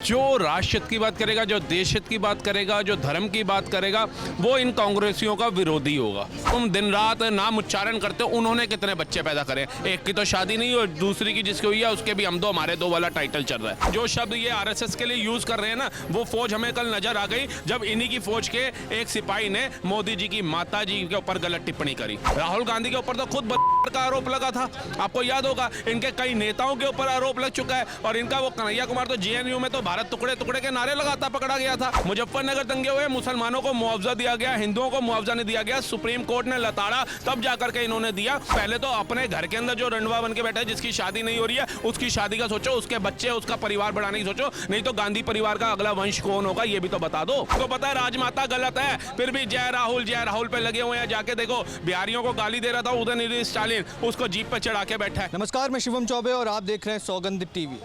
जो राष्ट्र हित की बात करेगा, जो देश हित की बात करेगा, जो धर्म की बात करेगा, वो इन कांग्रेसियों का विरोधी होगा। तुम दिन रात नाम उच्चारण करते हो, उन्होंने कितने बच्चे पैदा करे? एक की तो शादी नहीं और दूसरी की जिसकी हुई है उसके भी हम दो हमारे दो वाला टाइटल चल रहा है। जो शब्द ये आरएसएस के लिए यूज कर रहे हैं ना, वो फौज हमें कल नजर आ गई जब इन्हीं की फौज के एक सिपाही ने मोदी जी की माता जी के ऊपर गलत टिप्पणी करी। राहुल गांधी के ऊपर तो खुद का आरोप लगा था, आपको याद होगा। इनके कई नेताओं के ऊपर आरोप लग चुका है और इनका वो कन्हैया कुमार तो जेएनयू में तो भारत टुकड़े टुकड़े के नारे लगाता पकड़ा गया था। मुजफ्फरनगर दंगे हुए, मुसलमानों को मुआवजा दिया गया, हिंदुओं को मुआवजा नहीं दिया गया, सुप्रीम कोर्ट ने लताड़ा, तब जाकर के इन्होंने दिया। पहले तो अपने घर के अंदर जो रंडवा बन के बैठा है, जिसकी शादी नहीं हो रही है, उसकी शादी का सोचो, उसके बच्चे, उसका परिवार बढ़ाने की सोचो, नहीं तो गांधी परिवार का अगला वंश कौन होगा ये भी तो बता दो। तो पता है राजमाता गलत है, फिर भी जय राहुल पे लगे हुए हैं। जाके देखो, बिहारियों को गाली दे रहा था उदयनिधि स्टालिन, उसको जीप पे चढ़ा के बैठा है। नमस्कार, मैं शिवम चौबे और आप देख रहे हैं सौगंध टीवी।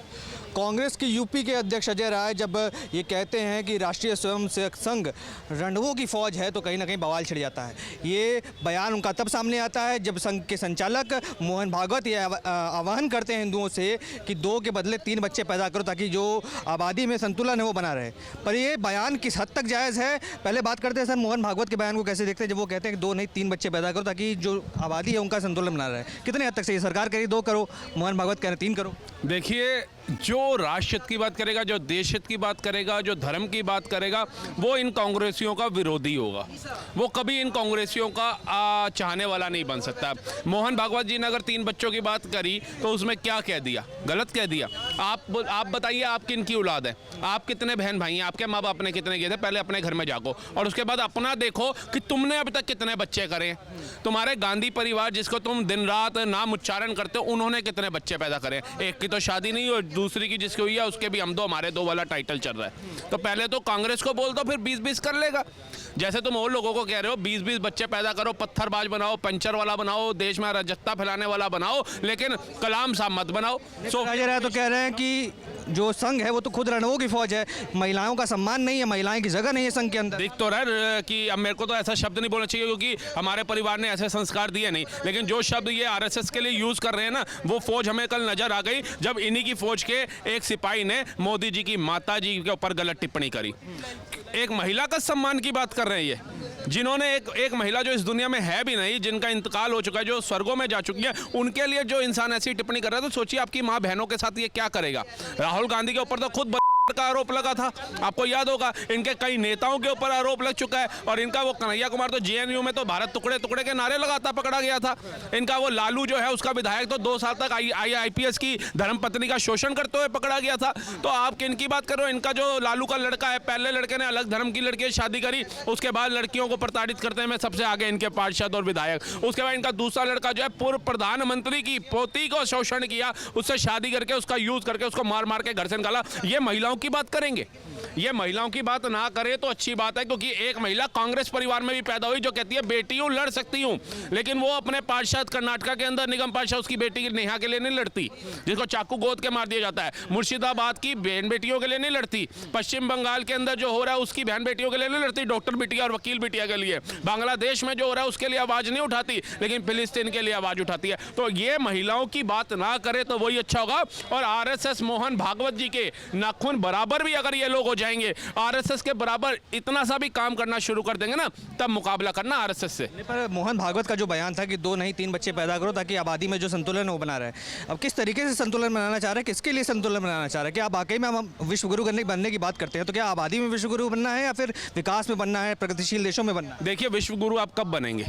कांग्रेस की यूपी के अध्यक्ष अजय राय जब ये कहते हैं कि राष्ट्रीय स्वयंसेवक संघ रंडवों की फौज है तो कहीं ना कहीं बवाल छिड़ जाता है। ये बयान उनका तब सामने आता है जब संघ के संचालक मोहन भागवत ये आह्वान करते हैं हिंदुओं से कि 2 के बदले 3 बच्चे पैदा करो ताकि जो आबादी में संतुलन है वो बना रहे। पर ये बयान किस हद तक जायज़ है? पहले बात करते हैं सर, मोहन भागवत के बयान को कैसे देखते हैं जब वो कहते हैं कि 2 नहीं 3 बच्चे पैदा करो ताकि जो आबादी है उनका संतुलन बना रहे। कितने हद तक सही? सरकार कह रही 2 करो, मोहन भागवत कह रहे 3 करो। देखिए, जो राष्ट्र हित की बात करेगा, जो देश हित की बात करेगा, जो धर्म की बात करेगा, वो इन कांग्रेसियों का विरोधी होगा। वो कभी इन कांग्रेसियों का चाहने वाला नहीं बन सकता। मोहन भागवत जी ने अगर 3 बच्चों की बात करी तो उसमें क्या कह दिया? गलत कह दिया। आप बताइए, आप किनकी औलाद है? आप कितने बहन भाई हैं? आपके माँ बाप ने कितने किए थे? पहले अपने घर में जागो और उसके बाद अपना देखो कि तुमने अभी तक कितने बच्चे करे। तुम्हारे गांधी परिवार जिसको तुम दिन रात नाम उच्चारण करते हो, उन्होंने कितने बच्चे पैदा करे? एक की तो शादी नहीं और दूसरी की जिसकी हुई है उसके भी हम दो हमारे दो वाला टाइटल चल रहा है। तो पहले तो कांग्रेस को बोल दो, फिर 20-20 कर लेगा। जैसे तुम और लोगों को कह रहे हो 20-20 बच्चे पैदा करो, पत्थरबाज बनाओ, पंचर वाला बनाओ, देश में अराजकता फैलाने वाला बनाओ, लेकिन कलाम साहब मत बनाओ। तो कह रहे हैं कि जो संघ है वो तो खुद रणवों की फौज है, महिलाओं का सम्मान नहीं है, महिलाएं की जगह नहीं है संघ के अंदर। दिख तो रहा कि अब मेरे को तो ऐसा शब्द नहीं बोलना चाहिए क्योंकि हमारे परिवार ने ऐसे संस्कार दिए नहीं, लेकिन जो शब्द ये आरएसएस के लिए यूज कर रहे हैं ना, वो फौज हमें कल नजर आ गई जब इन्हीं की फौज के एक सिपाही ने मोदी जी की माता जी के ऊपर गलत टिप्पणी करी। एक महिला का सम्मान की बात कर रहे हैं ये, जिन्होंने एक महिला जो इस दुनिया में है भी नहीं, जिनका इंतकाल हो चुका है, जो स्वर्गों में जा चुकी है, उनके लिए जो इंसान ऐसी टिप्पणी कर रहा है तो सोचिए आपकी माँ बहनों के साथ ये क्या करेगा। राहुल गांधी के ऊपर तो खुद का आरोप लगा था, आपको याद होगा। इनके कई नेताओं के ऊपर आरोप लग चुका है और इनका वो कन्हैया कुमार तो जेएनयू में तो भारत टुकड़े टुकड़े के नारे लगाता पकड़ा गया था। इनका वो लालू जो है उसका विधायक तो 2 साल तक आईपीएस की धर्मपत्नी का शोषण करते हुए पकड़ा गया था। तो आप किनकी बात कर रहे हो? इनका जो लालू का लड़का है, पहले लड़के ने अलग धर्म की लड़की से शादी करी, उसके बाद लड़कियों को प्रताड़ित करते में सबसे आगे इनके पार्षद और विधायक। उसके बाद इनका दूसरा लड़का जो है पूर्व प्रधानमंत्री की पोती को शोषण किया, उससे शादी करके उसका यूज करके उसको मार मार के घर से निकाला। ये महिलाओं की बात करेंगे? ये महिलाओं की बात ना करे तो अच्छी बात है, क्योंकि एक महिला कांग्रेस परिवार में भी पैदा हुई जो कहती है बेटी हूं, लड़ सकती हूं, लेकिन वो अपने पार्षद कर्नाटका के अंदर निगम पार्षद उसकी बेटी नेहा के लिए नहीं लड़ती, जिसको चाकू गोद के मार दिया जाता है। मुर्शिदाबाद की बहन बेटियों के लिए नहीं लड़ती। पश्चिम बंगाल के अंदर जो हो रहा है उसकी बहन बेटियों के लिए नहीं लड़ती, डॉक्टर बिटिया और वकील बिटिया के लिए। बांग्लादेश में जो हो रहा है उसके लिए आवाज नहीं उठाती, लेकिन फिलिस्तीन के लिए आवाज उठाती है। तो ये महिलाओं की बात ना करे तो वही अच्छा होगा। और आरएसएस मोहन भागवत जी के नाखून बराबर भी अगर ये लोग हो जाएंगे, आरएसएस के बराबर इतना सा भी काम करना शुरू कर देंगे ना, तब मुकाबला करना आरएसएस से। पर मोहन भागवत का जो बयान था कि 2 नहीं 3 बच्चे पैदा करो ताकि आबादी में जो संतुलन है वो बना रहे, अब किस तरीके से संतुलन बनाना चाह रहे हैं? किसके लिए संतुलन बनाना चाह रहे हैं? क्या आप वाकई में हम विश्वगुरु बनने की बात करते हैं तो क्या आबादी में विश्वगुरु बनना है या फिर विकास में बनना है, प्रगतिशील देशों में बनना है? देखिए, विश्वगुरु आप कब बनेंगे?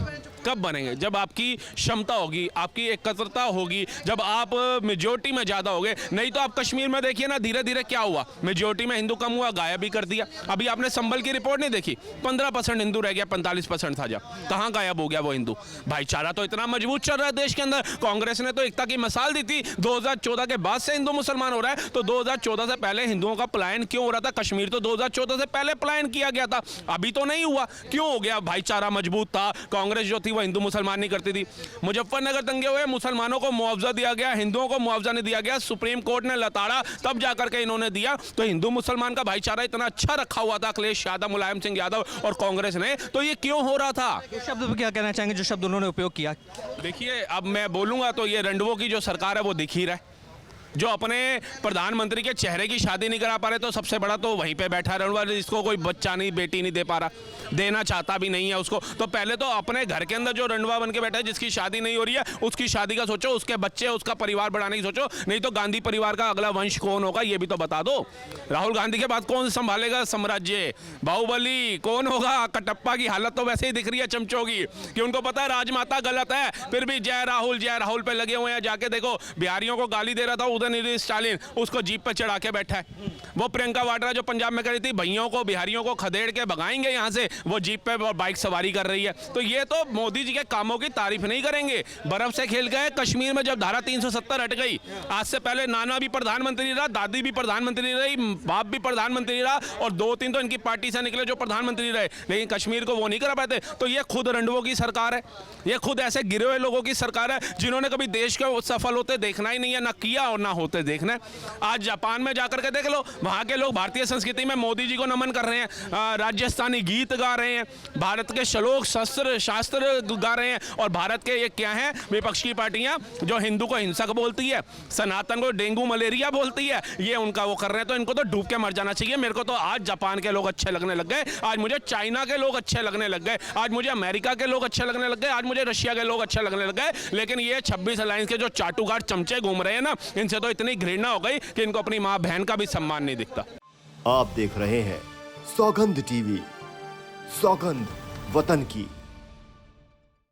कब बनेंगे? जब आपकी क्षमता होगी, आपकी एकत्रता होगी, जब आप मेजोरिटी में ज़्यादा होगे। नहीं तो आप कश्मीर में देखिए ना, धीरे धीरे क्या हुआ, मेजोरिटी में हिंदू कम हुआ, गायब भी कर दिया। अभी आपने संभल की रिपोर्ट नहीं देखी? 15% हिंदू रह गया, 45% था, जा कहाँ गायब हो गया वो हिंदू? भाईचारा तो इतना मजबूत चल रहा है देश के अंदर। कांग्रेस ने तो एकता की मिसाल दी थी। 2014 के बाद से हिंदू मुसलमान हो रहा है, तो 2014 से पहले हिंदुओं का पलायन क्यों हो रहा था? कश्मीर तो 2014 से पहले पलायन किया गया था, अभी तो नहीं हुआ। क्यों हो गया? भाईचारा मजबूत था, कांग्रेस जो थी वो हिंदू मुसलमान नहीं करती थी। मुजफ्फरनगर दंगे हुए, मुसलमानों को मुआवजा दिया गया, हिंदुओं को मुआवजा नहीं दिया गया, सुप्रीम कोर्ट ने लताड़ा, तब जाकर के इन्होंने दिया। तो हिंदू मुसलमान का भाईचारा इतना अच्छा रखा हुआ था अखिलेश यादव, मुलायम सिंह यादव और कांग्रेस ने, तो ये क्यों हो रहा था? इस शब्द पर क्या कहना चाहेंगे जो शब्द उन्होंने उपयोग किया? देखिए, अब मैं बोलूंगा तो ये रंडवों की जो सरकार है वो दिख ही रहा है। जो अपने प्रधानमंत्री के चेहरे की शादी नहीं करा पा रहे, तो सबसे बड़ा तो वहीं पे बैठा रणवा, जिसको कोई बच्चा नहीं, बेटी नहीं दे पा रहा, देना चाहता भी नहीं है उसको। तो पहले तो अपने घर के अंदर जो रणवा बन के बैठा है, जिसकी शादी नहीं हो रही है, उसकी शादी का सोचो, उसके बच्चे, उसका परिवार बढ़ाने की सोचो। नहीं तो गांधी परिवार का अगला वंश कौन होगा ये भी तो बता दो। राहुल गांधी के बाद कौन संभालेगा साम्राज्य? बाहुबली कौन होगा? कटप्पा की हालत तो वैसे ही दिख रही है चमचों की, कि उनको पता है राजमाता गलत है, फिर भी जय राहुल पे लगे हुए हैं। जाके देखो, बिहारियों को गाली दे रहा था उदयनिधि स्टालिन, उसको जीप पे चढ़ा के बैठा है। वो प्रियंका वाड्रा जो पंजाब में करी थी, भैयों को, बिहारियों को खदेड़ के भगाएंगे यहाँ से, वो जीप पे और बाइक सवारी कर रही है। तो ये तो मोदी जी के कामों की तारीफ नहीं करेंगे। बर्फ से खेल गए कश्मीर में, जब धारा 370 हट गई। आज से पहले नाना भी प्रधानमंत्री रहा, दादी भी प्रधानमंत्री रही, बाप भी प्रधानमंत्री रहा, और 2-3 तो इनकी पार्टी से निकले जो प्रधानमंत्री रहे, लेकिन कश्मीर को वो नहीं करा पाते। तो ये खुद रंडवों की सरकार है, ये खुद ऐसे गिरे हुए लोगों की सरकार है जिन्होंने कभी देश को सफल होते देखना ही नहीं है, ना किया और ना होते देखना है। आज जापान में जाकर के देख लो, वहाँ के लोग भारतीय संस्कृति में मोदी जी को नमन कर रहे हैं, राजस्थानी गीत गा रहे हैं, भारत के श्लोक शास्त्र गा रहे हैं। और भारत के ये क्या है, विपक्ष की पार्टियां जो हिंदू को हिंसक बोलती है, सनातन को डेंगू मलेरिया बोलती है, ये उनका वो कर रहे हैं। तो इनको तो डूब के मर जाना चाहिए। मेरे को तो आज जापान के लोग अच्छे लगने लग गए, आज मुझे चाइना के लोग अच्छे लगने लग गए, आज मुझे अमेरिका के लोग अच्छे लगने लग गए, आज मुझे रशिया के लोग अच्छे लगने लग गए। लेकिन ये 26 अलायंस के जो चाटुकार चमचे घूम रहे हैं ना, इनसे तो इतनी घृणा हो गई कि इनको अपनी माँ बहन का भी सम्मान नहीं दिखता। आप देख रहे हैं सौगंध टीवी, सौगंध वतन की।